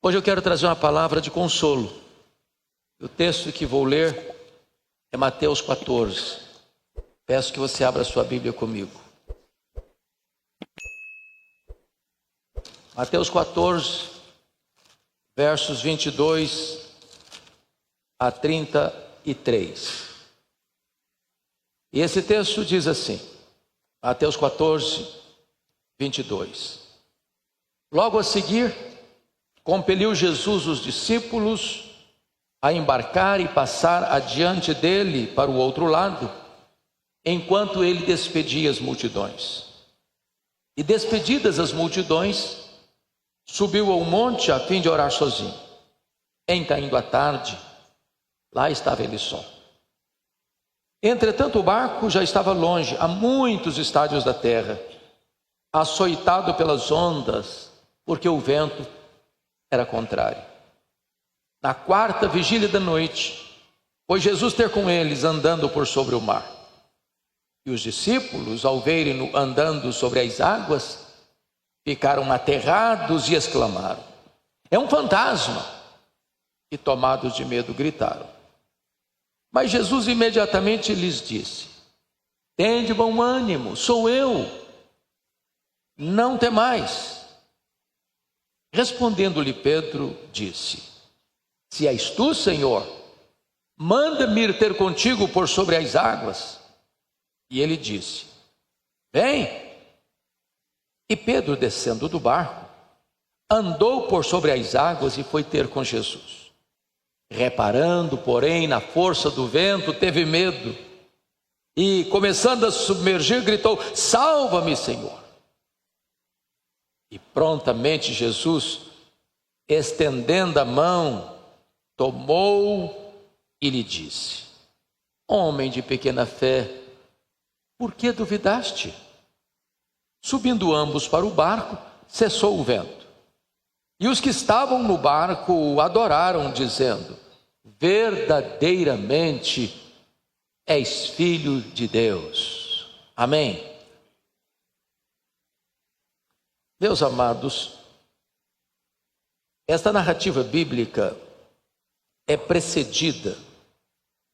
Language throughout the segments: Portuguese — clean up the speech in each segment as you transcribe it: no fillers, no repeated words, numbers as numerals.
Hoje eu quero trazer uma palavra de consolo. O texto que vou ler é Mateus 14. Peço que você abra sua Bíblia comigo. Mateus 14, versos 22 a 33. E esse texto diz assim, Mateus 14, 22. Logo a seguir, compeliu Jesus os discípulos a embarcar e passar adiante dele para o outro lado, enquanto ele despedia as multidões. E despedidas as multidões, subiu ao monte a fim de orar sozinho. Em caindo a tarde, lá estava ele só. Entretanto, o barco já estava longe, a muitos estádios da terra, açoitado pelas ondas, porque o vento era contrário. Na quarta vigília da noite, foi Jesus ter com eles andando por sobre o mar. E os discípulos, ao verem-no andando sobre as águas, ficaram aterrados e exclamaram: é um fantasma! E tomados de medo gritaram. Mas Jesus imediatamente lhes disse: tende bom ânimo, sou eu, não temais. Respondendo-lhe Pedro, disse: se és tu, Senhor, manda-me ir ter contigo por sobre as águas. E ele disse: vem. E Pedro, descendo do barco, andou por sobre as águas e foi ter com Jesus. Reparando, porém, na força do vento, teve medo e, começando a submergir, gritou: salva-me, Senhor. E prontamente Jesus, estendendo a mão, tomou e lhe disse: homem de pequena fé, por que duvidaste? Subindo ambos para o barco, cessou o vento. E os que estavam no barco o adoraram, dizendo: verdadeiramente és filho de Deus. Amém. Meus amados, esta narrativa bíblica é precedida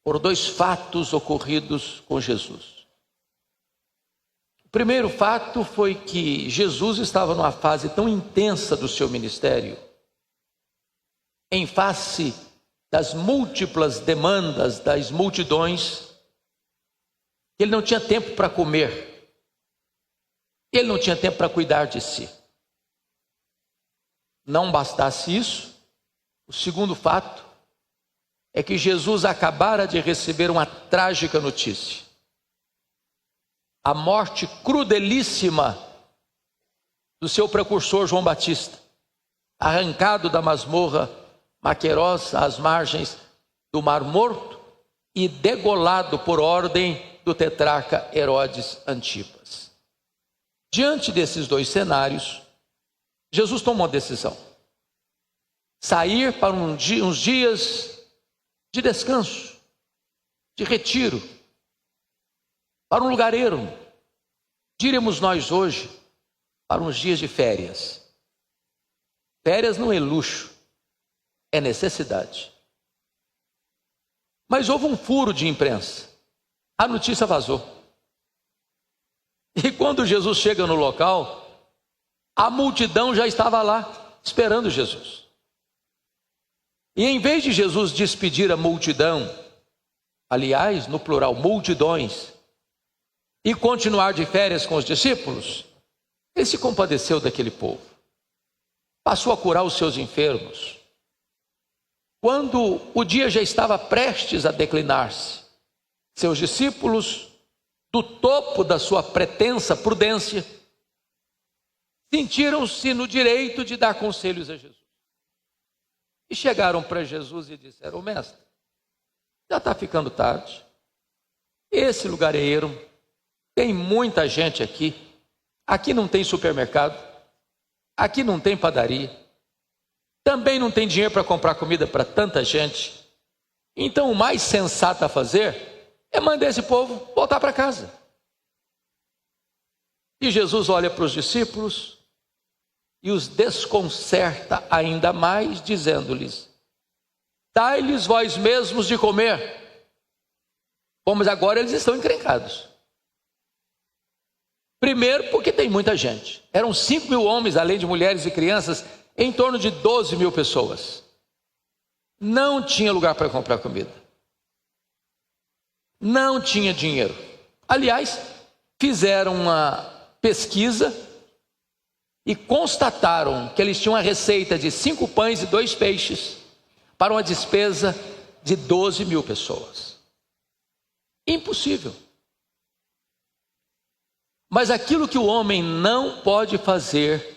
por dois fatos ocorridos com Jesus. O primeiro fato foi que Jesus estava numa fase tão intensa do seu ministério, em face das múltiplas demandas das multidões, que ele não tinha tempo para comer, ele não tinha tempo para cuidar de si. Não bastasse isso, o segundo fato é que Jesus acabara de receber uma trágica notícia: a morte crudelíssima do seu precursor João Batista, arrancado da masmorra Maqueros às margens do Mar Morto e degolado por ordem do tetrarca Herodes Antipas. Diante desses dois cenários, Jesus tomou uma decisão: sair para uns dias de descanso, de retiro, para um lugar ermo. Diríamos nós hoje, para uns dias de férias. Férias não é luxo, é necessidade. Mas houve um furo de imprensa, a notícia vazou. E quando Jesus chega no local, a multidão já estava lá, esperando Jesus. E em vez de Jesus despedir a multidão, aliás, no plural, multidões, e continuar de férias com os discípulos, ele se compadeceu daquele povo, passou a curar os seus enfermos. Quando o dia já estava prestes a declinar-se, seus discípulos, do topo da sua pretensa prudência, sentiram-se no direito de dar conselhos a Jesus. E chegaram para Jesus e disseram: mestre, já está ficando tarde, esse lugar é ermo, tem muita gente aqui, aqui não tem supermercado, aqui não tem padaria, também não tem dinheiro para comprar comida para tanta gente. Então o mais sensato a fazer é mandar esse povo voltar para casa. E Jesus olha para os discípulos e os desconcerta ainda mais, dizendo-lhes: dai-lhes vós mesmos de comer. Bom, mas agora eles estão encrencados. Primeiro, porque tem muita gente. Eram 5.000 homens, além de mulheres e crianças, em torno de 12.000 pessoas. Não tinha lugar para comprar comida. Não tinha dinheiro. Aliás, fizeram uma pesquisa e constataram que eles tinham uma receita de 5 pães e 2 peixes para uma despesa de 12.000 pessoas. Impossível. Mas aquilo que o homem não pode fazer,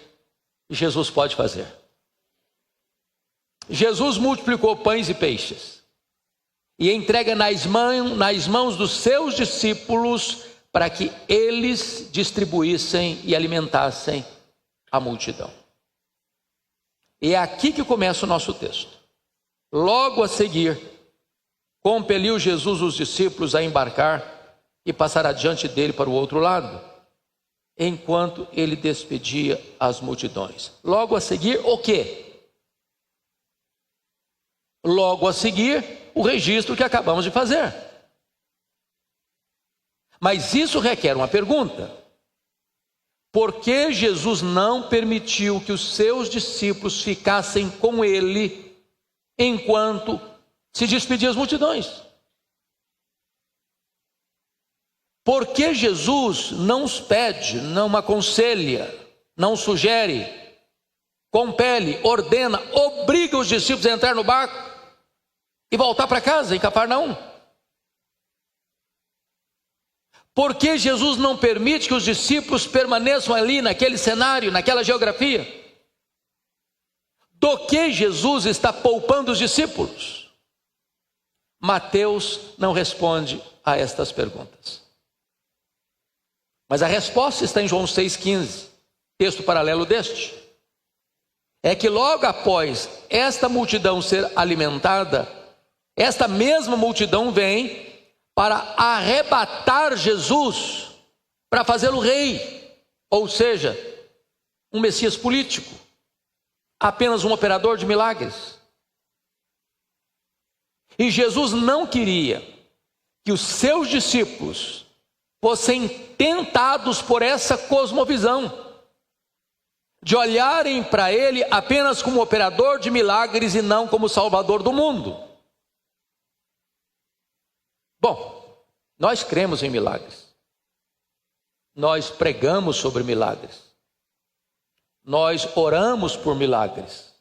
Jesus pode fazer. Jesus multiplicou pães e peixes e entrega nas mãos dos seus discípulos para que eles distribuíssem e alimentassem a multidão. E é aqui que começa o nosso texto. Logo a seguir, compeliu Jesus os discípulos a embarcar e passar adiante dele para o outro lado, enquanto ele despedia as multidões. Logo a seguir, o quê? Logo a seguir, o registro que acabamos de fazer. Mas isso requer uma pergunta. Por que Jesus não permitiu que os seus discípulos ficassem com ele enquanto se despedia as multidões? Por que Jesus não os pede, não aconselha, não sugere, compele, ordena, obriga os discípulos a entrar no barco e voltar para casa em Cafarnaum? Por que Jesus não permite que os discípulos permaneçam ali naquele cenário, naquela geografia? Do que Jesus está poupando os discípulos? Mateus não responde a estas perguntas. Mas a resposta está em João 6,15, texto paralelo deste. É que logo após esta multidão ser alimentada, esta mesma multidão vem para arrebatar Jesus, para fazê-lo rei, ou seja, um Messias político, apenas um operador de milagres. E Jesus não queria que os seus discípulos fossem tentados por essa cosmovisão, de olharem para ele apenas como operador de milagres e não como salvador do mundo. Bom, nós cremos em milagres, nós pregamos sobre milagres, nós oramos por milagres,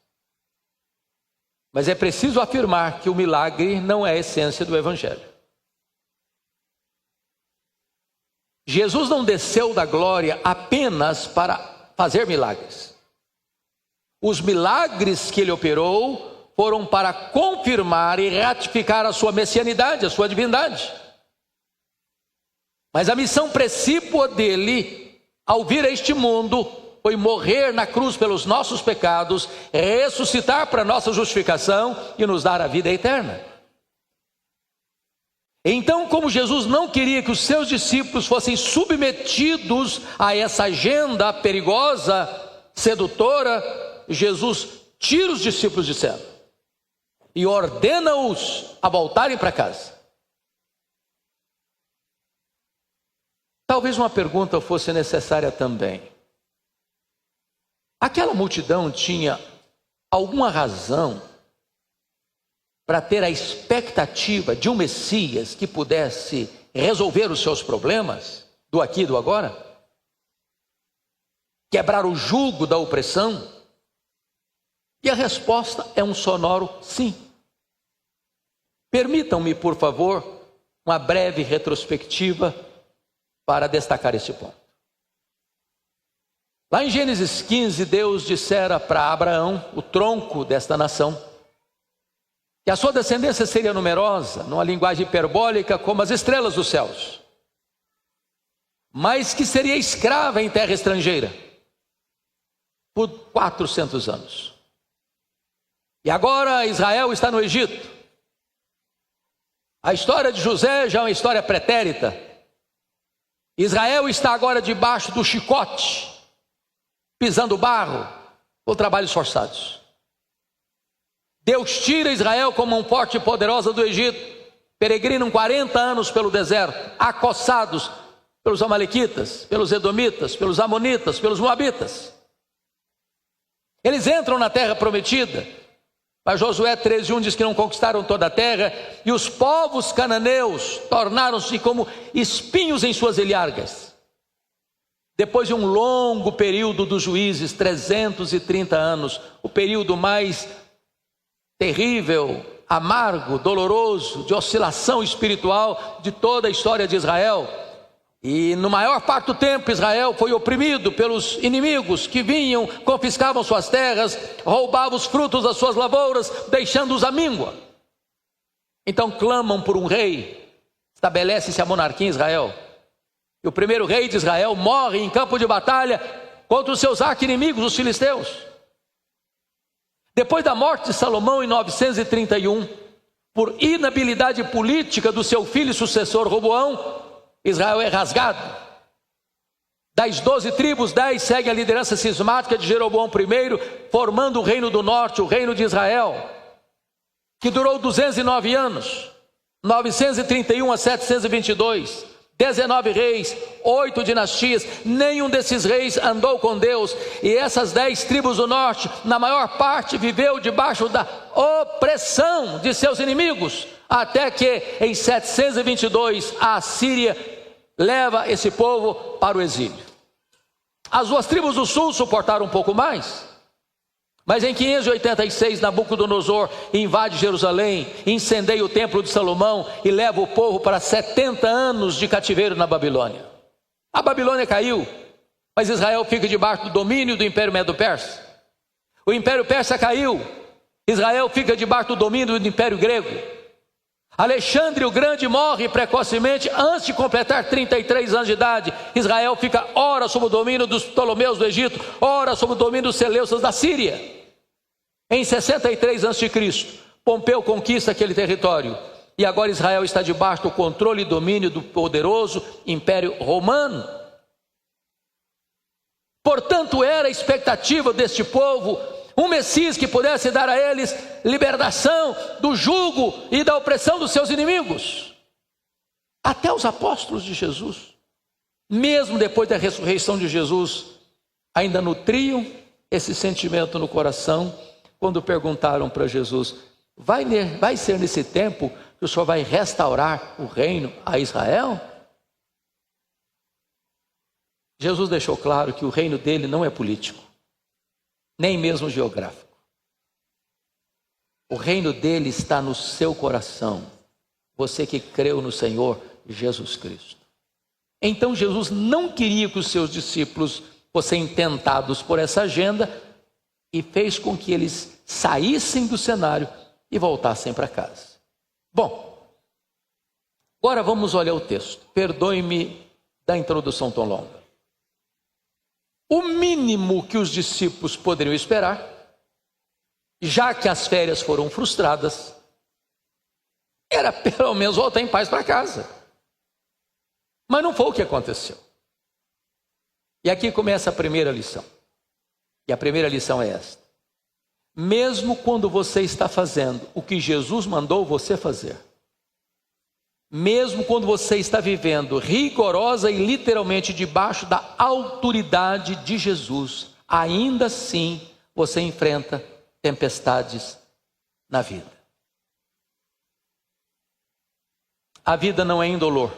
mas é preciso afirmar que o milagre não é a essência do Evangelho. Jesus não desceu da glória apenas para fazer milagres. Os milagres que ele operou foram para confirmar e ratificar a sua messianidade, a sua divindade. Mas a missão precípua dele, ao vir a este mundo, foi morrer na cruz pelos nossos pecados, ressuscitar para nossa justificação e nos dar a vida eterna. Então, como Jesus não queria que os seus discípulos fossem submetidos a essa agenda perigosa, sedutora, Jesus tira os discípulos de cena e ordena-os a voltarem para casa. Talvez uma pergunta fosse necessária também. Aquela multidão tinha alguma razão para ter a expectativa de um Messias que pudesse resolver os seus problemas, do aqui e do agora? Quebrar o jugo da opressão? E a resposta é um sonoro sim. Permitam-me, por favor, uma breve retrospectiva para destacar esse ponto. Lá em Gênesis 15, Deus dissera para Abraão, o tronco desta nação, que a sua descendência seria numerosa, numa linguagem hiperbólica, como as estrelas dos céus, mas que seria escrava em terra estrangeira por 400 anos. E agora Israel está no Egito. A história de José já é uma história pretérita. Israel está agora debaixo do chicote, pisando barro, ou trabalhos forçados. Deus tira Israel com mão forte e poderosa do Egito, peregrinam 40 anos pelo deserto, acossados pelos amalequitas, pelos edomitas, pelos amonitas, pelos moabitas. Eles entram na terra prometida, mas Josué 13:1 diz que não conquistaram toda a terra, e os povos cananeus tornaram-se como espinhos em suas ilhargas. Depois de um longo período dos juízes, 330 anos, o período mais terrível, amargo, doloroso, de oscilação espiritual de toda a história de Israel. E no maior parte do tempo Israel foi oprimido pelos inimigos que vinham, confiscavam suas terras, roubavam os frutos das suas lavouras, deixando-os à míngua. Então clamam por um rei, estabelece-se a monarquia em Israel. E o primeiro rei de Israel morre em campo de batalha contra os seus arqui-inimigos, os filisteus. Depois da morte de Salomão em 931, por inabilidade política do seu filho e sucessor Roboão, Israel é rasgado. Das 12 tribos, 10 seguem a liderança cismática de Jeroboão I, formando o reino do norte, o reino de Israel, que durou 209 anos, 931 a 722, 19 reis, 8 dinastias. Nenhum desses reis andou com Deus, e essas 10 tribos do norte, na maior parte, viveu debaixo da opressão de seus inimigos, até que em 722 a Assíria leva esse povo para o exílio. As 2 tribos do sul suportaram um pouco mais, mas em 586 Nabucodonosor invade Jerusalém, incendeia o templo de Salomão e leva o povo para 70 anos de cativeiro na Babilônia. A Babilônia caiu, mas Israel fica debaixo do domínio do Império Medo-Persa. O Império Persa caiu, Israel fica debaixo do domínio do Império Grego. Alexandre o Grande morre precocemente antes de completar 33 anos de idade. Israel fica ora sob o domínio dos Ptolomeus do Egito, ora sob o domínio dos Seleucas da Síria. Em 63 a.C., Pompeu conquista aquele território, e agora Israel está debaixo do controle e domínio do poderoso Império Romano. Portanto, era a expectativa deste povo um Messias que pudesse dar a eles libertação do jugo e da opressão dos seus inimigos. Até os apóstolos de Jesus, mesmo depois da ressurreição de Jesus, ainda nutriam esse sentimento no coração, quando perguntaram para Jesus: vai ser nesse tempo que o Senhor vai restaurar o reino a Israel? Jesus deixou claro que o reino dele não é político, nem mesmo geográfico. O reino dele está no seu coração, você que creu no Senhor Jesus Cristo. Então Jesus não queria que os seus discípulos fossem tentados por essa agenda, e fez com que eles saíssem do cenário e voltassem para casa. Bom, agora vamos olhar o texto. Perdoe-me da introdução tão longa. O mínimo que os discípulos poderiam esperar, já que as férias foram frustradas, era pelo menos voltar em paz para casa. Mas não foi o que aconteceu. E aqui começa a primeira lição. E a primeira lição é esta: mesmo quando você está fazendo o que Jesus mandou você fazer, mesmo quando você está vivendo rigorosa e literalmente debaixo da autoridade de Jesus, ainda assim você enfrenta tempestades na vida. A vida não é indolor.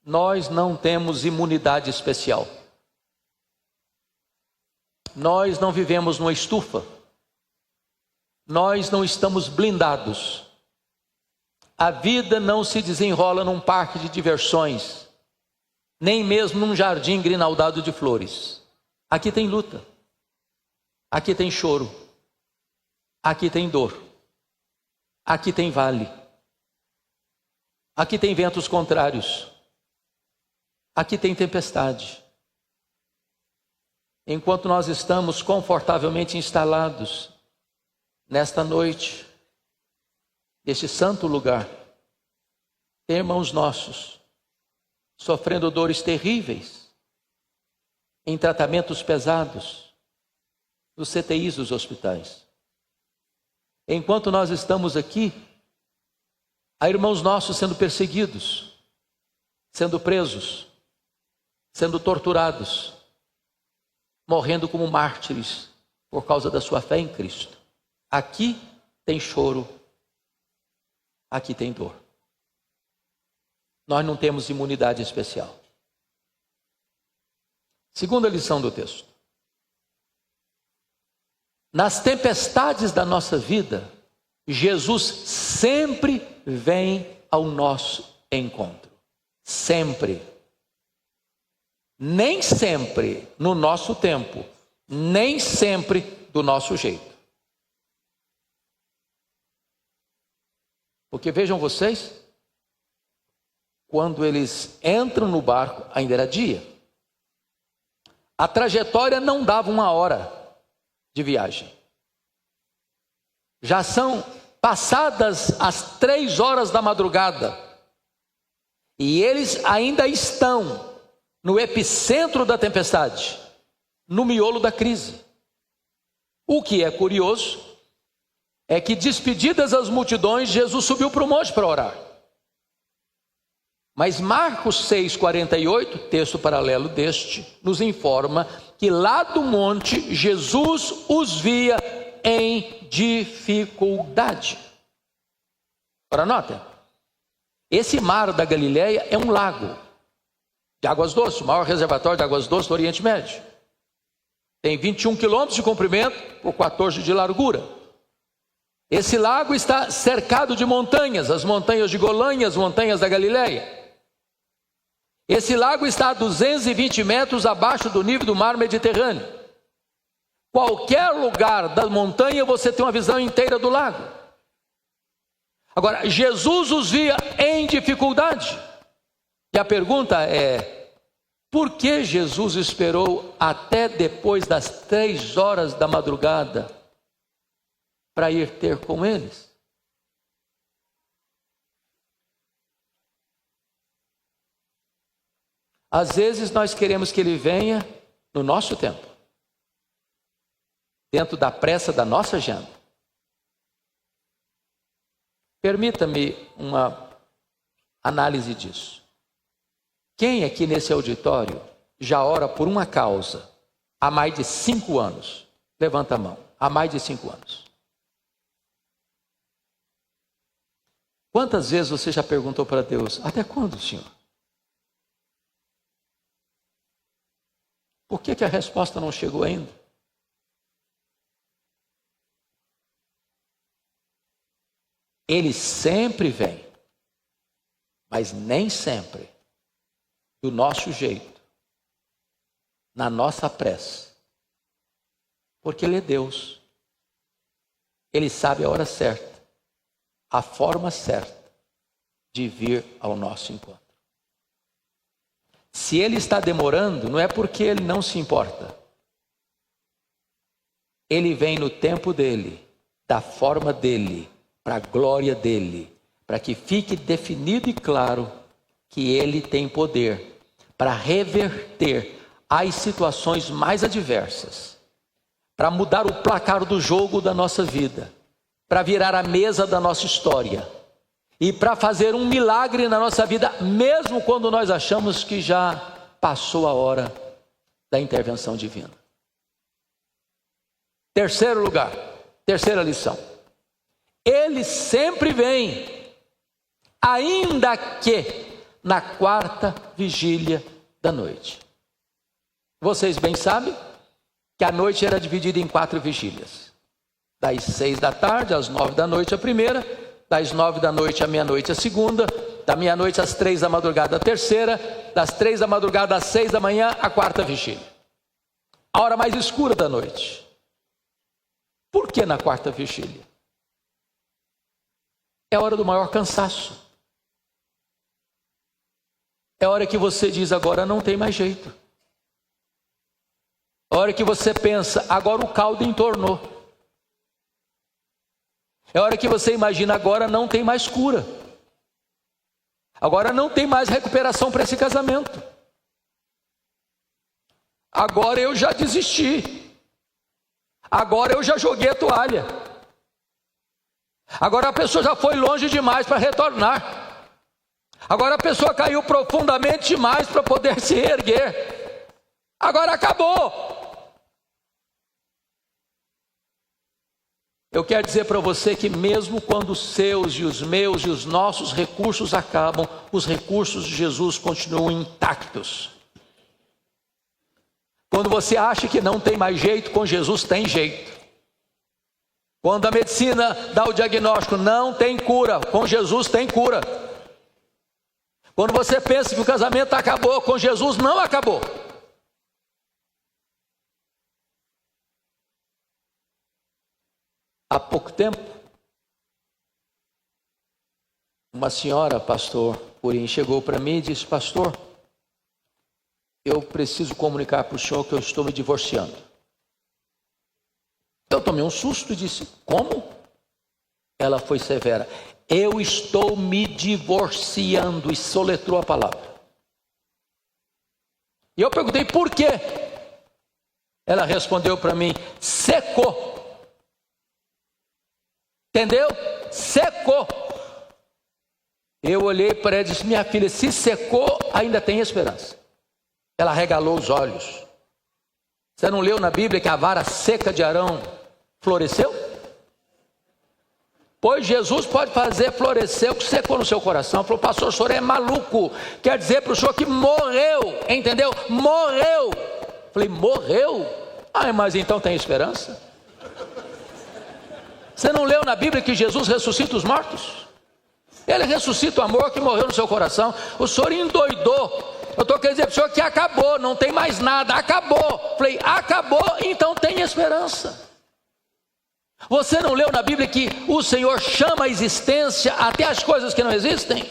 Nós não temos imunidade especial. Nós não vivemos numa estufa. Nós não estamos blindados. A vida não se desenrola num parque de diversões, nem mesmo num jardim grinaldado de flores. Aqui tem luta, aqui tem choro, aqui tem dor, aqui tem vale, aqui tem ventos contrários, aqui tem tempestade. Enquanto nós estamos confortavelmente instalados nesta noite, neste santo lugar, tem irmãos nossos sofrendo dores terríveis, em tratamentos pesados, nos CTIs dos hospitais. Enquanto nós estamos aqui, há irmãos nossos sendo perseguidos, sendo presos, sendo torturados, morrendo como mártires por causa da sua fé em Cristo. Aqui tem choro, aqui tem dor. Nós não temos imunidade especial. Segunda lição do texto. Nas tempestades da nossa vida, Jesus sempre vem ao nosso encontro. Sempre. Nem sempre no nosso tempo, nem sempre do nosso jeito. Porque vejam vocês, quando eles entram no barco, ainda era dia. A trajetória não dava 1 hora de viagem. Já são passadas as 3 horas da madrugada. E eles ainda estão no epicentro da tempestade, no miolo da crise. O que é curioso é que, despedidas as multidões, Jesus subiu para o monte para orar. Mas Marcos 6,48, texto paralelo deste, nos informa que lá do monte Jesus os via em dificuldade. Ora, notem, esse mar da Galileia é um lago de águas doces, o maior reservatório de águas doces do Oriente Médio. Tem 21 quilômetros de comprimento por 14 de largura. Esse lago está cercado de montanhas, as montanhas de Golã, as montanhas da Galileia. Esse lago está a 220 metros abaixo do nível do mar Mediterrâneo. Qualquer lugar da montanha você tem uma visão inteira do lago. Agora, Jesus os via em dificuldade. E a pergunta é: por que Jesus esperou até depois das 3 horas da madrugada para ir ter com eles? Às vezes nós queremos que Ele venha no nosso tempo, dentro da pressa da nossa agenda. Permita-me uma análise disso. Quem aqui nesse auditório já ora por uma causa há mais de 5 anos? Levanta a mão. Há mais de 5 anos. Quantas vezes você já perguntou para Deus: até quando, Senhor? Por que a resposta não chegou ainda? Ele sempre vem, mas nem sempre do nosso jeito, na nossa pressa. Porque Ele é Deus. Ele sabe a hora certa, a forma certa de vir ao nosso encontro. Se Ele está demorando, não é porque Ele não se importa. Ele vem no tempo dEle, da forma dEle, para a glória dEle, para que fique definido e claro que Ele tem poder para reverter as situações mais adversas, para mudar o placar do jogo da nossa vida, para virar a mesa da nossa história e para fazer um milagre na nossa vida, mesmo quando nós achamos que já passou a hora da intervenção divina. Terceiro lugar, terceira lição. Ele sempre vem, ainda que na 4ª vigília da noite. Vocês bem sabem que a noite era dividida em 4 vigílias. Das 6 da tarde às 9 da noite a primeira, das 9 da noite à meia-noite a segunda, da meia-noite às 3 da madrugada a terceira, das 3 da madrugada às 6 da manhã a 4ª vigília. A hora mais escura da noite. Por que na 4ª vigília? É a hora do maior cansaço. É a hora que você diz: agora não tem mais jeito. É a hora que você pensa: agora o caldo entornou. É a hora que você imagina: agora não tem mais cura. Agora não tem mais recuperação para esse casamento. Agora eu já desisti. Agora eu já joguei a toalha. Agora a pessoa já foi longe demais para retornar. Agora a pessoa caiu profundamente demais para poder se erguer. Agora acabou. Eu quero dizer para você que mesmo quando os seus e os meus e os nossos recursos acabam, os recursos de Jesus continuam intactos. Quando você acha que não tem mais jeito, com Jesus tem jeito. Quando a medicina dá o diagnóstico, não tem cura, com Jesus tem cura. Quando você pensa que o casamento acabou, com Jesus não acabou. Há pouco tempo, uma senhora, pastor Purim, chegou para mim e disse: pastor, eu preciso comunicar para o senhor que eu estou me divorciando. Eu tomei um susto e disse: como? Ela foi severa: eu estou me divorciando, e soletrou a palavra. E eu perguntei por quê. Ela respondeu para mim: secou. Entendeu? Secou. Eu olhei para ela e disse: minha filha, se secou, ainda tem esperança. Ela regalou os olhos. Você não leu na Bíblia que a vara seca de Arão floresceu? Pois Jesus pode fazer florescer o que secou no seu coração. Falou: pastor, o senhor é maluco. Quer dizer para o senhor que morreu, entendeu? Morreu. Falei: morreu? Ah, mas então tem esperança? Você não leu na Bíblia que Jesus ressuscita os mortos? Ele ressuscita o amor que morreu no seu coração. O senhor endoidou. Eu estou querendo dizer para o senhor que acabou, não tem mais nada, acabou. Falei: acabou, então tem esperança. Você não leu na Bíblia que o Senhor chama a existência até as coisas que não existem?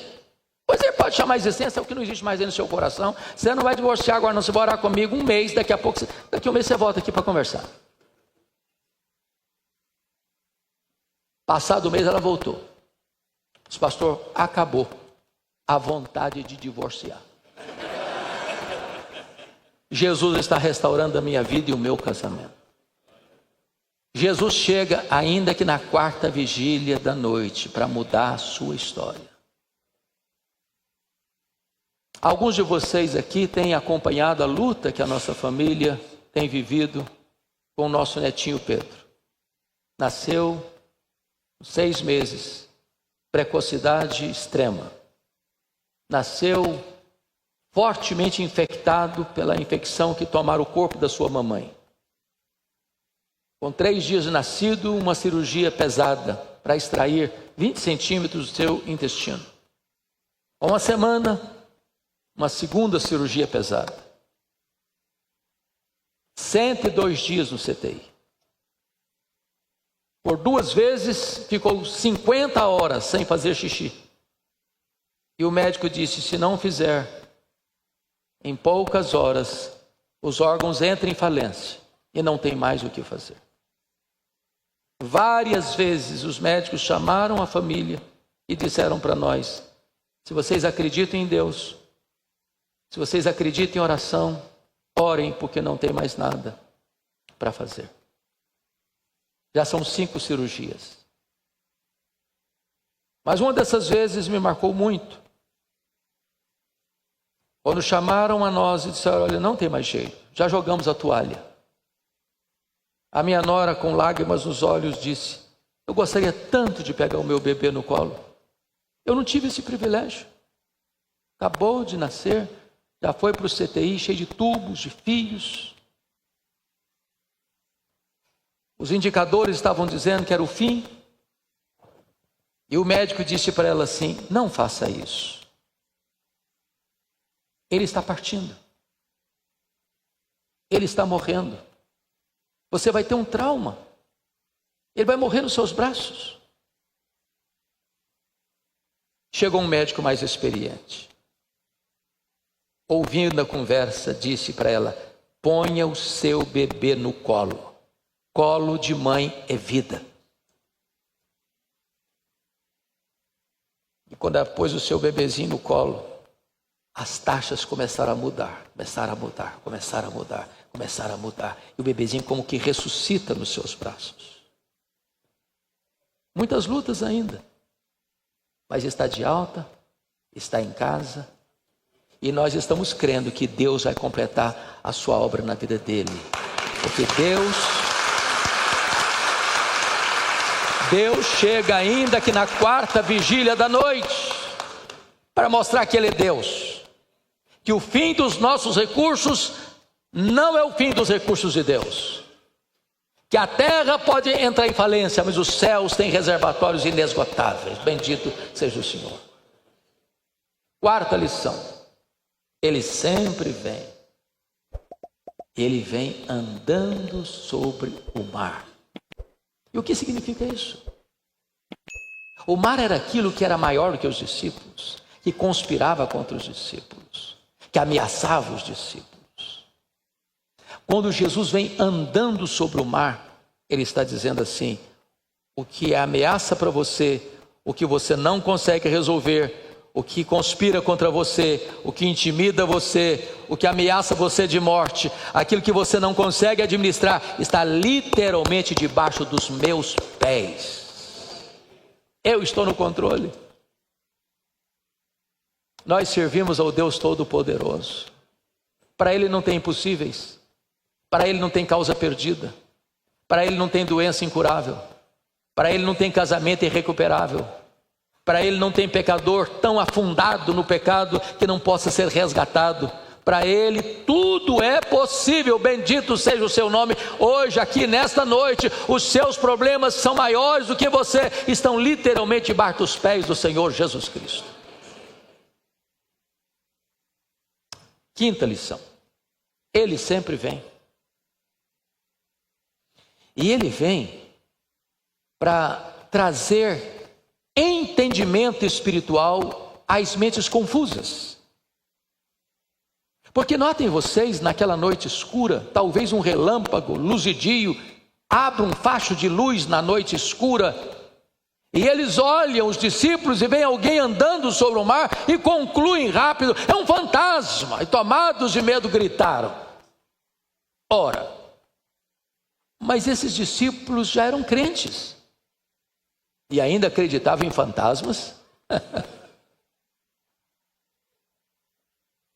Pois ele pode chamar a existência o que não existe mais aí no seu coração. Você não vai divorciar agora, não. Você vai orar comigo um mês, daqui a um mês você volta aqui para conversar. Passado o mês ela voltou. Disse: pastor, acabou a vontade de divorciar. Jesus está restaurando a minha vida e o meu casamento. Jesus chega ainda que na quarta vigília da noite para mudar a sua história. Alguns de vocês aqui têm acompanhado a luta que a nossa família tem vivido com o nosso netinho Pedro. Nasceu 6 meses, precocidade extrema. Nasceu fortemente infectado pela infecção que tomara o corpo da sua mamãe. Com 3 dias de nascido, uma cirurgia pesada para extrair 20 centímetros do seu intestino. Com 1 semana, uma segunda cirurgia pesada. 102 dias no CTI. Por 2 vezes ficou 50 horas sem fazer xixi. E o médico disse: se não fizer, em poucas horas, os órgãos entram em falência e não tem mais o que fazer. Várias vezes os médicos chamaram a família e disseram para nós: se vocês acreditam em Deus, se vocês acreditam em oração, orem, porque não tem mais nada para fazer. Já são 5 cirurgias. Mas uma dessas vezes me marcou muito. Quando chamaram a nós e disseram: olha, não tem mais jeito, já jogamos a toalha. A minha nora, com lágrimas nos olhos, disse: eu gostaria tanto de pegar o meu bebê no colo. Eu não tive esse privilégio. Acabou de nascer, já foi para o CTI, cheio de tubos, de fios. Os indicadores estavam dizendo que era o fim. E o médico disse para ela assim: não faça isso. Ele está partindo. Ele está morrendo. Você vai ter um trauma. Ele vai morrer nos seus braços. Chegou um médico mais experiente. Ouvindo a conversa, disse para ela: ponha o seu bebê no colo. Colo de mãe é vida. E quando ela pôs o seu bebezinho no colo, as taxas começaram a mudar, e o bebezinho como que ressuscita nos seus braços. Muitas lutas ainda, mas está de alta, está em casa, e nós estamos crendo que Deus vai completar a sua obra na vida dele, porque Deus chega ainda aqui na quarta vigília da noite, para mostrar que Ele é Deus, que o fim dos nossos recursos não é o fim dos recursos de Deus, que a terra pode entrar em falência, mas os céus têm reservatórios inesgotáveis. Bendito seja o Senhor. Quarta lição: Ele sempre vem. Ele vem andando sobre o mar. E o que significa isso? O mar era aquilo que era maior do que os discípulos, que conspirava contra os discípulos, que ameaçava os discípulos. Quando Jesus vem andando sobre o mar, Ele está dizendo assim: o que é ameaça para você, o que você não consegue resolver, o que conspira contra você, o que intimida você, o que ameaça você de morte, aquilo que você não consegue administrar, está literalmente debaixo dos meus pés. Eu estou no controle. Nós servimos ao Deus Todo-Poderoso. Para Ele não tem impossíveis, para Ele não tem causa perdida, para Ele não tem doença incurável, para Ele não tem casamento irrecuperável, para Ele não tem pecador tão afundado no pecado que não possa ser resgatado. Para Ele tudo é possível. Bendito seja o seu nome. Hoje aqui nesta noite, os seus problemas são maiores do que você, estão literalmente debaixo dos pés do Senhor Jesus Cristo. Quinta lição: Ele sempre vem. E Ele vem para trazer entendimento espiritual às mentes confusas. Porque notem vocês, naquela noite escura, talvez um relâmpago luzidio abra um facho de luz na noite escura, e eles olham os discípulos e vem alguém andando sobre o mar e concluem rápido: é um fantasma, e tomados de medo gritaram. Ora, mas esses discípulos já eram crentes e ainda acreditavam em fantasmas?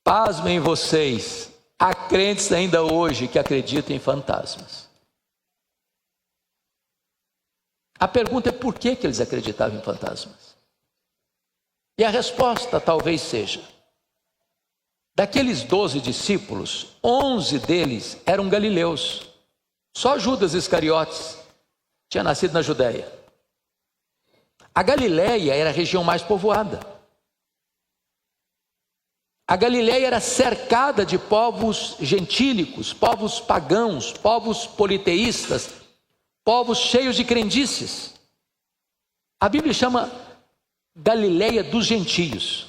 Pasmem vocês, há crentes ainda hoje que acreditam em fantasmas. A pergunta é: por que eles acreditavam em fantasmas? E a resposta talvez seja: daqueles 12 discípulos, 11 deles eram galileus. Só Judas Iscariotes tinha nascido na Judéia. A Galileia era a região mais povoada. A Galileia era cercada de povos gentílicos, povos pagãos, povos politeístas, povos cheios de crendices. A Bíblia chama Galileia dos gentios.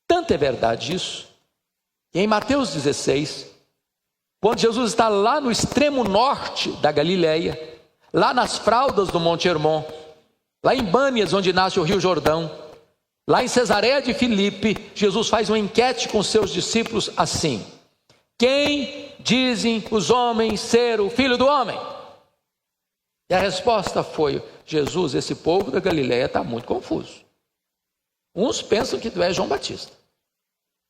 Tanto é verdade isso, que em Mateus 16, quando Jesus está lá no extremo norte da Galileia, lá nas fraldas do Monte Hermon, lá em Bânias, onde nasce o Rio Jordão, lá em Cesareia de Filipe, Jesus faz uma enquete com seus discípulos assim: quem dizem os homens ser o Filho do Homem? E a resposta foi: Jesus, esse povo da Galileia está muito confuso. Uns pensam que tu és João Batista,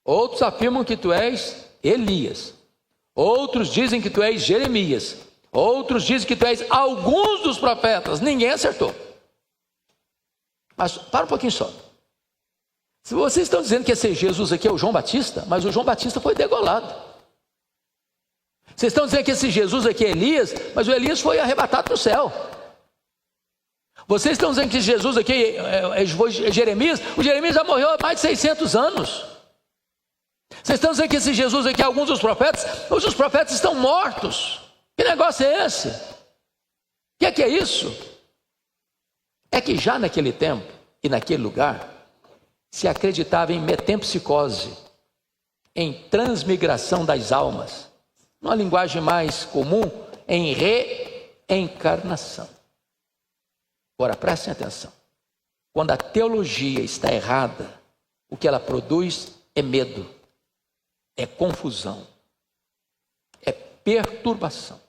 outros afirmam que tu és Elias, outros dizem que tu és Jeremias, outros dizem que tu és alguns dos profetas. Ninguém acertou. Mas para um pouquinho só. Se vocês estão dizendo que esse Jesus aqui é o João Batista, mas o João Batista foi degolado. Vocês estão dizendo que esse Jesus aqui é Elias, mas o Elias foi arrebatado no céu. Vocês estão dizendo que esse Jesus aqui é Jeremias, o Jeremias já morreu há mais de 600 anos. Vocês estão dizendo que esse Jesus aqui é alguns dos profetas, mas os profetas estão mortos. Que negócio é esse? O que é isso? É que já naquele tempo e naquele lugar se acreditava em metempsicose, em transmigração das almas, numa linguagem mais comum, em reencarnação. Agora prestem atenção: quando a teologia está errada, o que ela produz é medo, é confusão, é perturbação.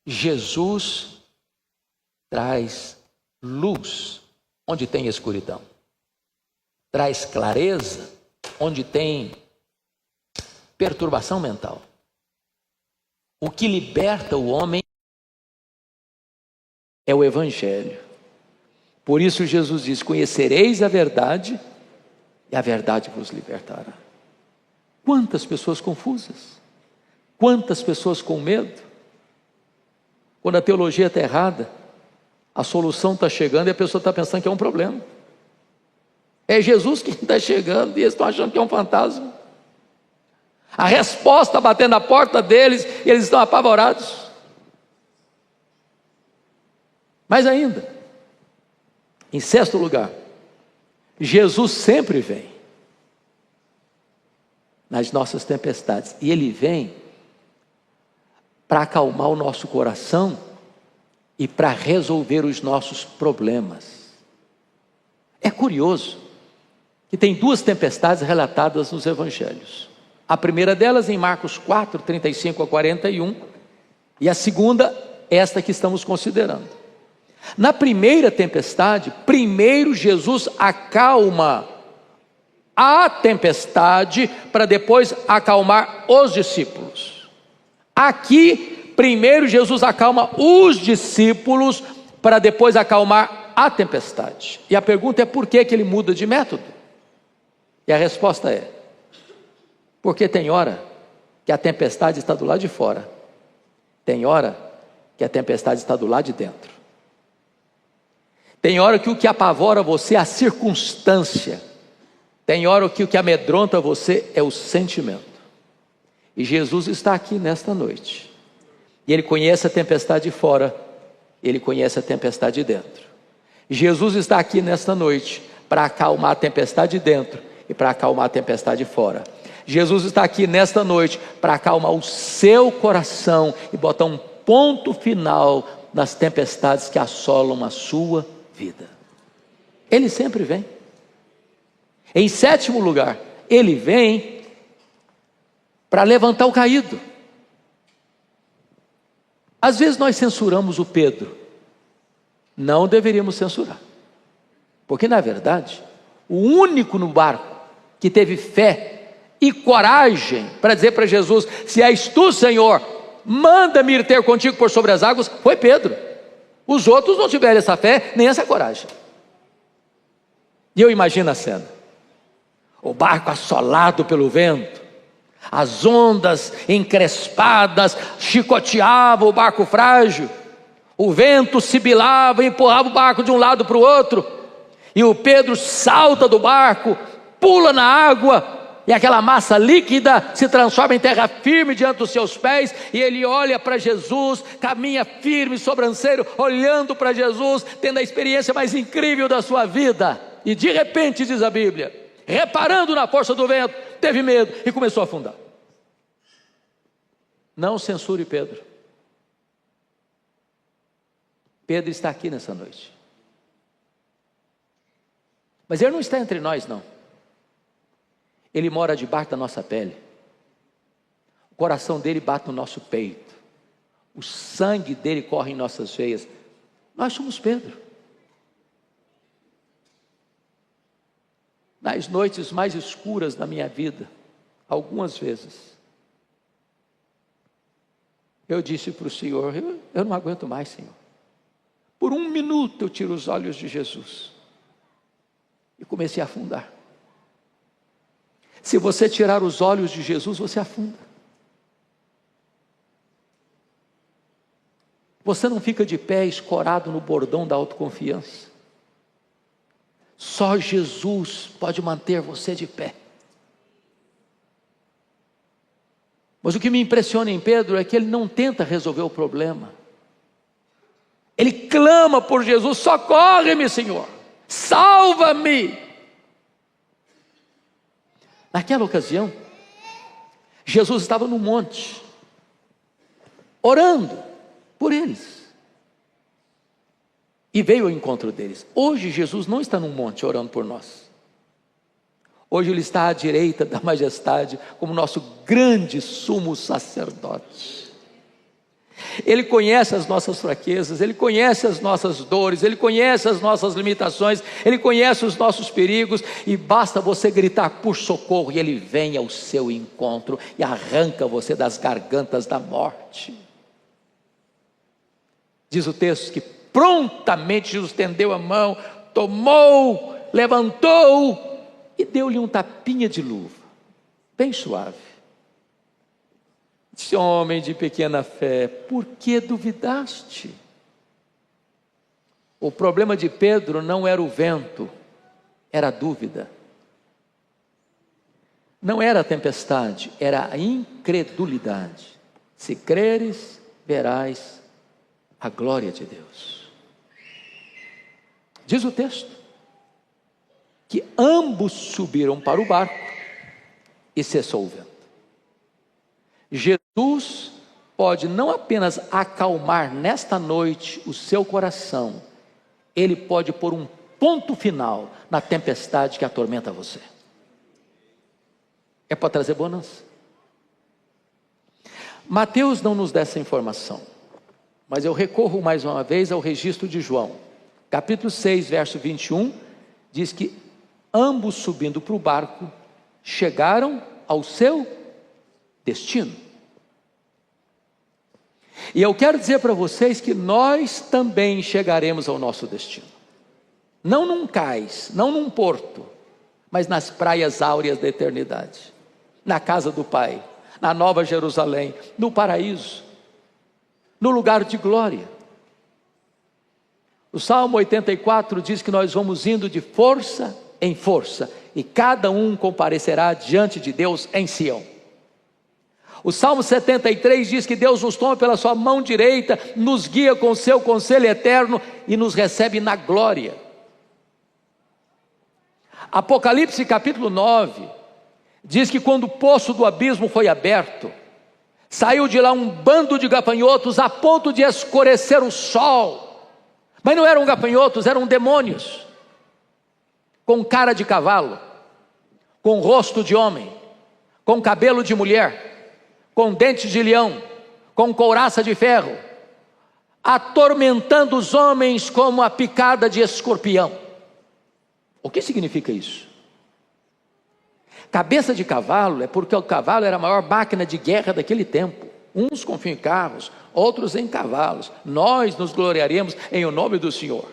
Jesus traz luz onde tem escuridão, traz clareza onde tem perturbação mental. O que liberta o homem é o Evangelho. Por isso Jesus diz: conhecereis a verdade e a verdade vos libertará. Quantas pessoas confusas, quantas pessoas com medo. Quando a teologia está errada, a solução está chegando e a pessoa está pensando que é um problema. É Jesus que está chegando e eles estão achando que é um fantasma. A resposta batendo na porta deles e eles estão apavorados. Mas ainda, em sexto lugar, Jesus sempre vem nas nossas tempestades. E Ele vem para acalmar o nosso coração e para resolver os nossos problemas. É curioso que tem duas tempestades relatadas nos evangelhos. A primeira delas em Marcos 4, 35 a 41, e a segunda, esta que estamos considerando. Na primeira tempestade, primeiro Jesus acalma a tempestade para depois acalmar os discípulos. Aqui, primeiro Jesus acalma os discípulos para depois acalmar a tempestade. E a pergunta é: por que ele muda de método? E a resposta é: porque tem hora que a tempestade está do lado de fora, tem hora que a tempestade está do lado de dentro. Tem hora que o que apavora você é a circunstância, tem hora que o que amedronta você é o sentimento. E Jesus está aqui nesta noite, e Ele conhece a tempestade de fora, Ele conhece a tempestade de dentro. Jesus está aqui nesta noite para acalmar a tempestade de dentro e para acalmar a tempestade de fora. Jesus está aqui nesta noite para acalmar o seu coração e botar um ponto final nas tempestades que assolam a sua vida. Ele sempre vem. Em sétimo lugar, Ele vem para levantar o caído. Às vezes nós censuramos o Pedro. Não deveríamos censurar, porque na verdade o único no barco que teve fé e coragem para dizer para Jesus: se és tu, Senhor, manda-me ir ter contigo por sobre as águas, foi Pedro. Os outros não tiveram essa fé, nem essa coragem. E eu imagino a cena: o barco assolado pelo vento, as ondas encrespadas chicoteavam o barco frágil, o vento sibilava e empurrava o barco de um lado para o outro, e o Pedro salta do barco, pula na água, e aquela massa líquida se transforma em terra firme diante dos seus pés, e ele olha para Jesus, caminha firme, sobranceiro, olhando para Jesus, tendo a experiência mais incrível da sua vida, e de repente, diz a Bíblia, reparando na força do vento, teve medo e começou a afundar. Não censure Pedro. Pedro está aqui nessa noite, mas ele não está entre nós, não. Ele mora debaixo da nossa pele. O coração dele bate no nosso peito, o sangue dele corre em nossas veias. Nós somos Pedro. Nas noites mais escuras da minha vida, algumas vezes, eu disse para o Senhor: eu não aguento mais, Senhor. Por um minuto eu tiro os olhos de Jesus e comecei a afundar. Se você tirar os olhos de Jesus, você afunda. Você não fica de pé escorado no bordão da autoconfiança. Só Jesus pode manter você de pé. Mas o que me impressiona em Pedro é que ele não tenta resolver o problema. Ele clama por Jesus: socorre-me, Senhor, salva-me. Naquela ocasião, Jesus estava no monte, orando por eles. e veio ao encontro deles. Hoje Jesus não está num monte orando por nós. Hoje Ele está à direita da majestade como nosso grande sumo sacerdote. Ele conhece as nossas fraquezas, Ele conhece as nossas dores, Ele conhece as nossas limitações, Ele conhece os nossos perigos, e basta você gritar por socorro e Ele vem ao seu encontro e arranca você das gargantas da morte. Diz o texto que prontamente Jesus estendeu a mão, tomou, levantou e deu-lhe um tapinha de luva, bem suave. Disse: homem de pequena fé, por que duvidaste? O problema de Pedro não era o vento, era a dúvida. Não era a tempestade, era a incredulidade. Se creres, verás a glória de Deus. Diz o texto que ambos subiram para o barco e cessou o vento. Jesus pode não apenas acalmar nesta noite o seu coração, Ele pode pôr um ponto final na tempestade que atormenta você. É para trazer bonança. Mateus não nos dá essa informação, mas eu recorro mais uma vez ao registro de João, capítulo 6, verso 21, diz que ambos subindo para o barco, chegaram ao seu destino. E eu quero dizer para vocês que nós também chegaremos ao nosso destino. Não num cais, não num porto, mas nas praias áureas da eternidade, na casa do Pai, na Nova Jerusalém, no paraíso, no lugar de glória. O Salmo 84 diz que nós vamos indo de força em força, e cada um comparecerá diante de Deus em Sião. O Salmo 73 diz que Deus nos toma pela sua mão direita, nos guia com o seu conselho eterno e nos recebe na glória. Apocalipse capítulo 9 diz que quando o poço do abismo foi aberto, saiu de lá um bando de gafanhotos a ponto de escurecer o sol. Mas não eram gafanhotos, eram demônios, com cara de cavalo, com rosto de homem, com cabelo de mulher, com dentes de leão, com couraça de ferro, atormentando os homens como a picada de escorpião. O que significa isso? Cabeça de cavalo é porque o cavalo era a maior máquina de guerra daquele tempo. Uns confiam em carros, outros em cavalos. Nós nos gloriaremos em o nome do Senhor.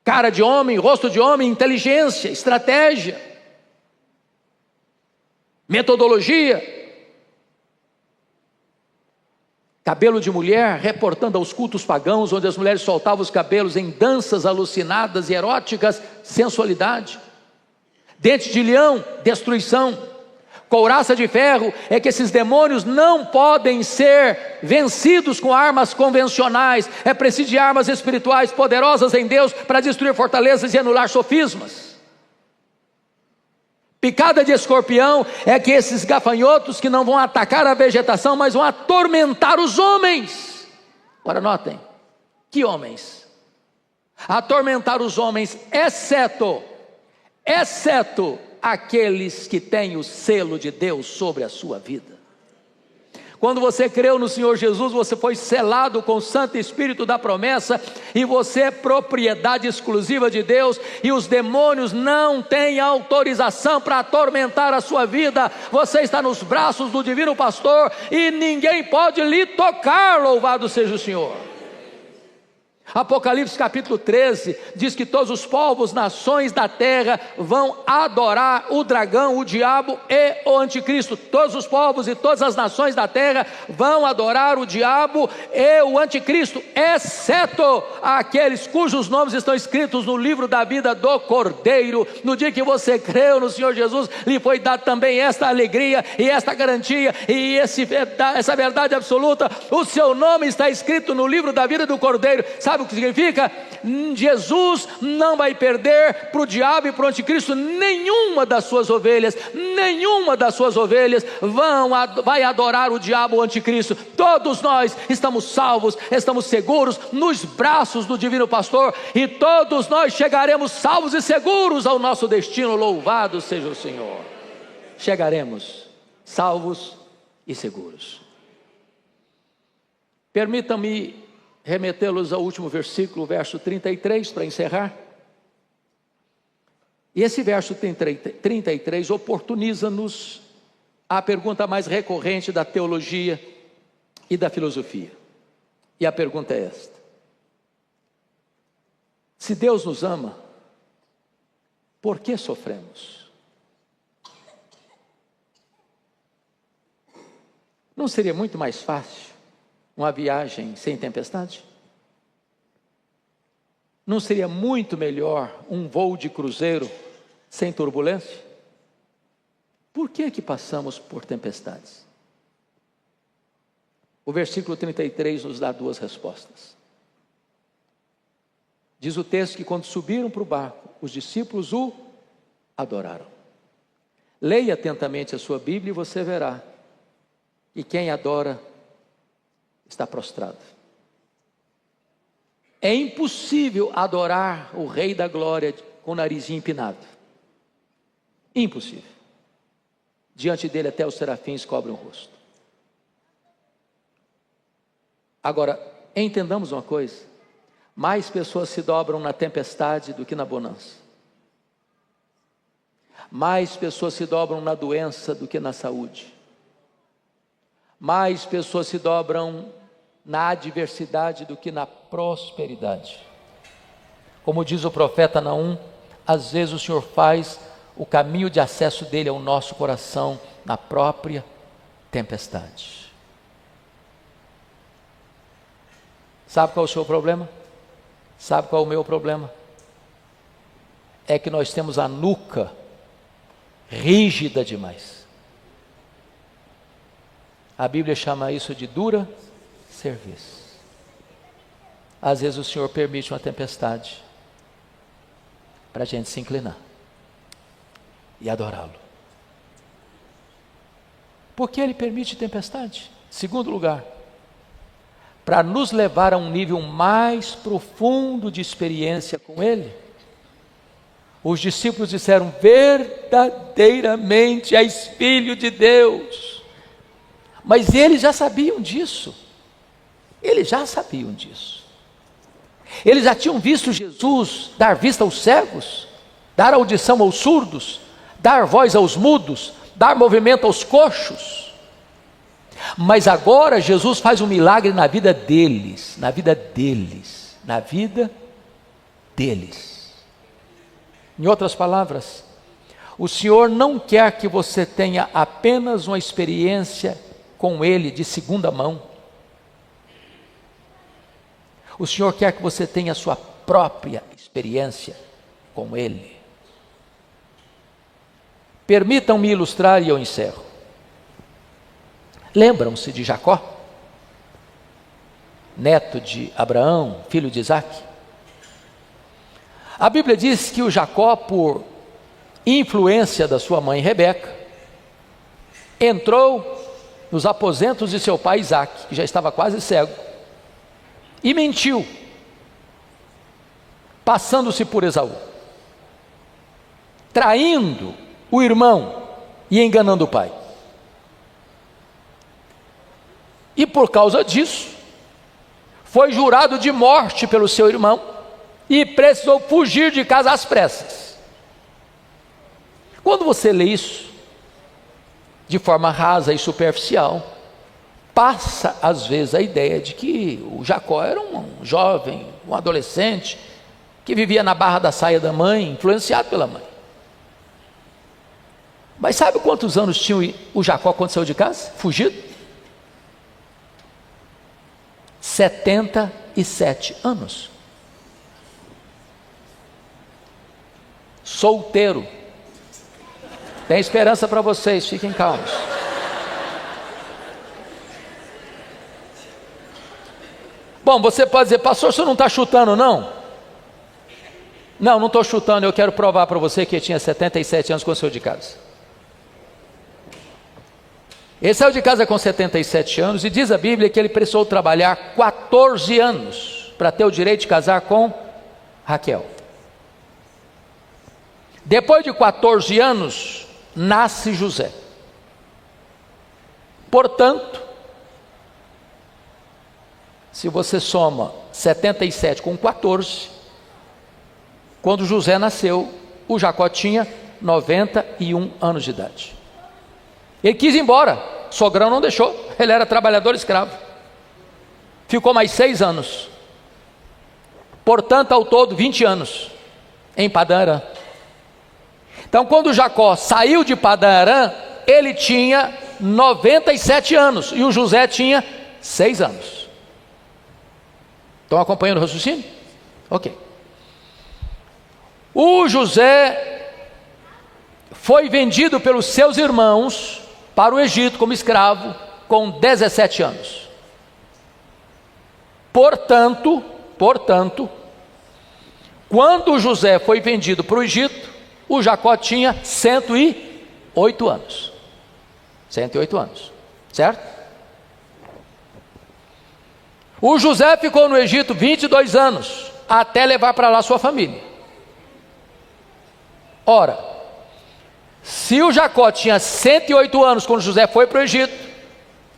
Cara de homem, rosto de homem, inteligência, estratégia, metodologia. Cabelo de mulher, reportando aos cultos pagãos, onde as mulheres soltavam os cabelos em danças alucinadas e eróticas, sensualidade. Dente de leão, destruição. Couraça de ferro é que esses demônios não podem ser vencidos com armas convencionais. É preciso de armas espirituais poderosas em Deus para destruir fortalezas e anular sofismas. Picada de escorpião é que esses gafanhotos que não vão atacar a vegetação, mas vão atormentar os homens. Agora notem, que homens? Atormentar os homens, exceto aqueles que têm o selo de Deus sobre a sua vida. Quando você creu no Senhor Jesus, você foi selado com o Santo Espírito da promessa, e você é propriedade exclusiva de Deus, e os demônios não têm autorização para atormentar a sua vida. Você está nos braços do divino pastor, e ninguém pode lhe tocar, louvado seja o Senhor. Apocalipse capítulo 13 diz que todos os povos, nações da terra vão adorar o dragão, o diabo e o anticristo. Todos os povos e todas as nações da terra vão adorar o diabo e o anticristo, exceto aqueles cujos nomes estão escritos no livro da vida do Cordeiro. No dia que você creu no Senhor Jesus, lhe foi dado também esta alegria e esta garantia e essa verdade absoluta. O seu nome está escrito no livro da vida do Cordeiro. Sabe sabe o que significa? Jesus não vai perder para o diabo e para o anticristo nenhuma das suas ovelhas. Nenhuma das suas ovelhas vai adorar o diabo ou o anticristo. Todos nós estamos salvos, estamos seguros nos braços do divino pastor, e todos nós chegaremos salvos e seguros ao nosso destino. Louvado seja o Senhor. Chegaremos salvos e seguros. Permitam-me remetê-los ao último versículo, verso 33, para encerrar. E esse verso 33 oportuniza-nos a pergunta mais recorrente da teologia e da filosofia. E a pergunta é esta: se Deus nos ama, por que sofremos? Não seria muito mais fácil uma viagem sem tempestade? Não seria muito melhor um voo de cruzeiro sem turbulência? Por que passamos por tempestades? O versículo 33 nos dá duas respostas. Diz o texto que quando subiram para o barco, os discípulos o adoraram. Leia atentamente a sua Bíblia e você verá que quem adora está prostrado. É impossível adorar o Rei da Glória com o narizinho empinado. Impossível. Diante dele até os serafins cobrem o rosto. Agora, entendamos uma coisa: mais pessoas se dobram na tempestade do que na bonança. Mais pessoas se dobram na doença do que na saúde. Mais pessoas se dobram na adversidade do que na prosperidade. Como diz o profeta Naum, às vezes o Senhor faz o caminho de acesso dele ao nosso coração na própria tempestade. Sabe qual é o seu problema? Sabe qual é o meu problema? É que nós temos a nuca rígida demais. A Bíblia chama isso de dura cerviz. Às vezes o Senhor permite uma tempestade para a gente se inclinar e adorá-lo. Por que Ele permite tempestade? Segundo lugar, para nos levar a um nível mais profundo de experiência com Ele. Os discípulos disseram: verdadeiramente és Filho de Deus. Mas eles já sabiam disso. Eles já sabiam disso. Eles já tinham visto Jesus dar vista aos cegos, dar audição aos surdos, dar voz aos mudos, dar movimento aos coxos. Mas agora Jesus faz um milagre na vida deles, na vida deles, na vida deles. Em outras palavras, o Senhor não quer que você tenha apenas uma experiência com Ele de segunda mão. O Senhor quer que você tenha a sua própria experiência com Ele. Permitam-me ilustrar e eu encerro. Lembram-se de Jacó? Neto de Abraão, filho de Isaac? A Bíblia diz que o Jacó, por influência da sua mãe Rebeca, entrou nos aposentos de seu pai Isaac, que já estava quase cego, e mentiu, passando-se por Esaú, traindo o irmão e enganando o pai. E por causa disso, foi jurado de morte pelo seu irmão e precisou fugir de casa às pressas. Quando você lê isso de forma rasa e superficial, passa às vezes a ideia de que o Jacó era um jovem, um adolescente, que vivia na barra da saia da mãe, influenciado pela mãe. Mas sabe quantos anos tinha o Jacó quando saiu de casa? Fugido? 77 anos. Solteiro. Tem esperança para vocês, fiquem calmos. Bom, você pode dizer, pastor, você não está chutando não? Não, não estou chutando, eu quero provar para você que ele tinha 77 anos quando saiu de casa. Ele saiu de casa com 77 anos e diz a Bíblia que ele precisou trabalhar 14 anos para ter o direito de casar com Raquel. Depois de 14 anos, nasce José. Portanto, se você soma 77 com 14, quando José nasceu, o Jacó tinha 91 anos de idade. Ele quis ir embora, sogrão não deixou, ele era trabalhador escravo. Ficou mais 6 anos. Portanto, ao todo, 20 anos em Padã Arã. Então, quando Jacó saiu de Padã Arã, ele tinha 97 anos e o José tinha 6 anos. Estão acompanhando o raciocínio? Ok. O José foi vendido pelos seus irmãos para o Egito como escravo com 17 anos. Portanto, quando José foi vendido para o Egito, o Jacó tinha 108 anos. 108 anos, certo? O José ficou no Egito 22 anos, até levar para lá sua família. Ora, se o Jacó tinha 108 anos quando José foi para o Egito,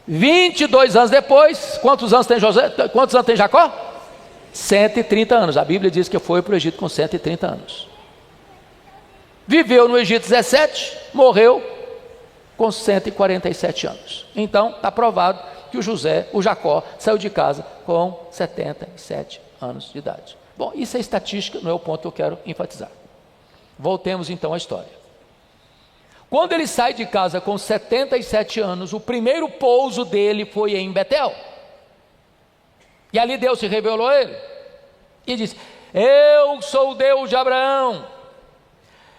22 anos depois, quantos anos tem Jacó? 130 anos. A Bíblia diz que foi para o Egito com 130 anos. Viveu no Egito 17, morreu com 147 anos. Então, está provado que o Jacó, saiu de casa com 77 anos de idade. Bom, isso é estatística, não é o ponto que eu quero enfatizar. Voltemos então à história. Quando ele sai de casa com 77 anos, o primeiro pouso dele foi em Betel. E ali Deus se revelou a ele e disse: eu sou o Deus de Abraão,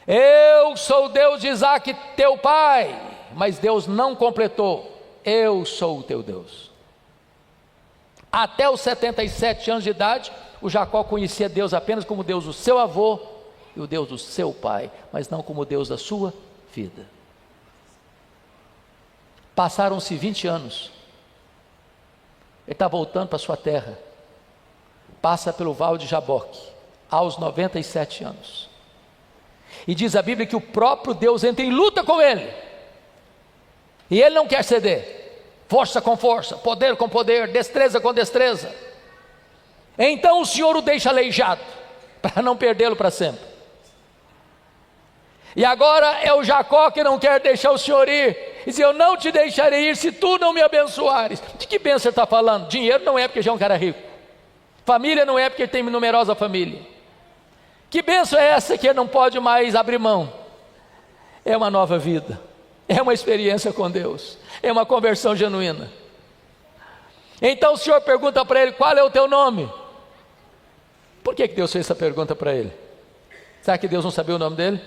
eu sou o Deus de Isaque, teu pai. Mas Deus não completou: eu sou o teu Deus. Até os 77 anos de idade, o Jacó conhecia Deus apenas como Deus do seu avô e o Deus do seu pai, mas não como Deus da sua vida. Passaram-se 20 anos. Ele está voltando para sua terra. Passa pelo vale de Jaboque, aos 97 anos. E diz a Bíblia que o próprio Deus entra em luta com ele. E ele não quer ceder. Força com força, poder com poder, destreza com destreza. Então o Senhor o deixa aleijado, para não perdê-lo para sempre. E agora é o Jacó que não quer deixar o Senhor ir. E diz: eu não te deixarei ir se tu não me abençoares. De que bênção você está falando? Dinheiro não é porque já é um cara rico. Família não é porque ele tem numerosa família. Que bênção é essa que ele não pode mais abrir mão? É uma nova vida. É uma experiência com Deus. É uma conversão genuína. Então o Senhor pergunta para ele: qual é o teu nome? Por que Deus fez essa pergunta para ele? Será que Deus não sabia o nome dele?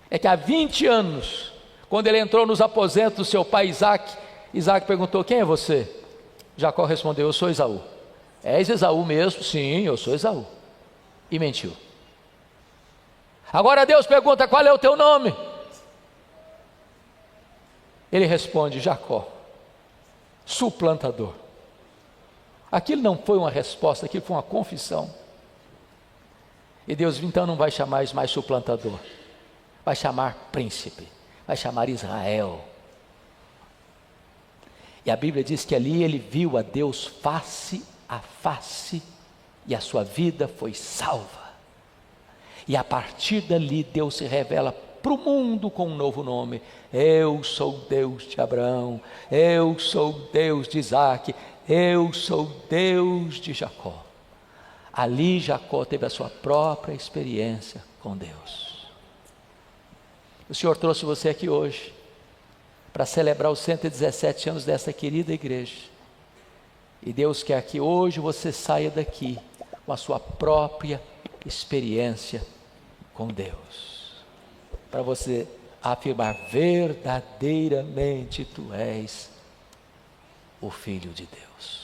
É que há 20 anos, quando ele entrou nos aposentos do seu pai Isaque, Isaque perguntou: quem é você? Jacó respondeu: eu sou Esaú. És Esaú mesmo? Sim, eu sou Esaú. E mentiu. Agora Deus pergunta: qual é o teu nome? Ele responde: Jacó, suplantador. Aquilo não foi uma resposta, aquilo foi uma confissão. E Deus então não vai chamar mais suplantador, vai chamar príncipe, vai chamar Israel. E a Bíblia diz que ali ele viu a Deus face a face e a sua vida foi salva. E a partir dali Deus se revela para o mundo com um novo nome: eu sou Deus de Abraão, eu sou Deus de Isaque, eu sou Deus de Jacó. Ali Jacó teve a sua própria experiência com Deus. O Senhor trouxe você aqui hoje para celebrar os 117 anos dessa querida igreja. E Deus quer que hoje você saia daqui com a sua própria experiência com Deus, para você afirmar: verdadeiramente tu és o Filho de Deus.